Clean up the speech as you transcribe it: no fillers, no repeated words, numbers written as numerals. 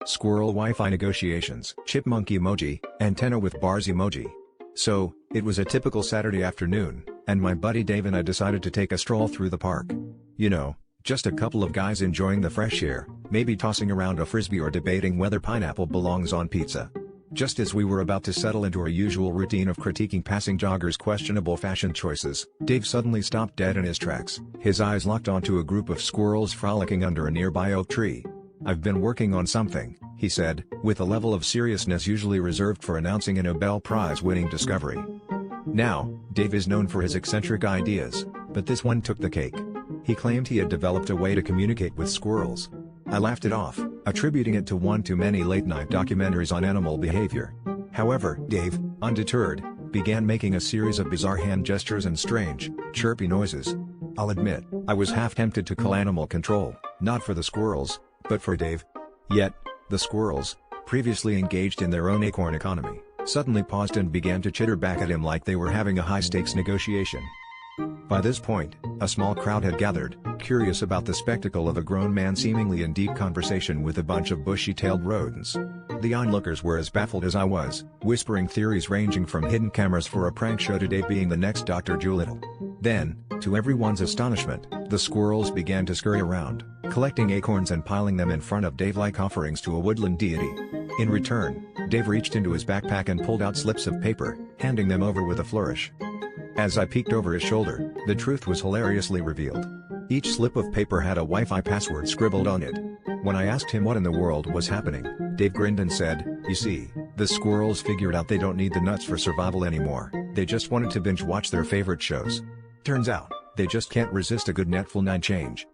Squirrel Wi-Fi negotiations. Chipmunk emoji, antenna with bars emoji. So, it was a typical Saturday afternoon, and my buddy Dave and I decided to take a stroll through the park. You know, just a couple of guys enjoying the fresh air, maybe tossing around a frisbee or debating whether pineapple belongs on pizza. Just as we were about to settle into our usual routine of critiquing passing joggers' questionable fashion choices, Dave suddenly stopped dead in his tracks. His eyes locked onto a group of squirrels frolicking under a nearby oak tree. "I've been working on something," he said, with a level of seriousness usually reserved for announcing a Nobel Prize-winning discovery. Now, Dave is known for his eccentric ideas, but this one took the cake. He claimed he had developed a way to communicate with squirrels. I laughed it off, attributing it to one too many late-night documentaries on animal behavior. However, Dave, undeterred, began making a series of bizarre hand gestures and strange, chirpy noises. I'll admit, I was half tempted to call animal control, not for the squirrels, but for Dave. Yet, the squirrels, previously engaged in their own acorn economy, suddenly paused and began to chitter back at him like they were having a high-stakes negotiation. By this point, a small crowd had gathered, curious about the spectacle of a grown man seemingly in deep conversation with a bunch of bushy-tailed rodents. The onlookers were as baffled as I was, whispering theories ranging from hidden cameras for a prank show to Dave being the next Dr. Dolittle. Then, to everyone's astonishment, the squirrels began to scurry around, collecting acorns and piling them in front of Dave like offerings to a woodland deity. In return, Dave reached into his backpack and pulled out slips of paper, handing them over with a flourish. As I peeked over his shoulder, the truth was hilariously revealed. Each slip of paper had a Wi-Fi password scribbled on it. When I asked him what in the world was happening, Dave grinned and said, "You see, the squirrels figured out they don't need the nuts for survival anymore, they just wanted to binge watch their favorite shows. Turns out, they just can't resist a good Netflix change."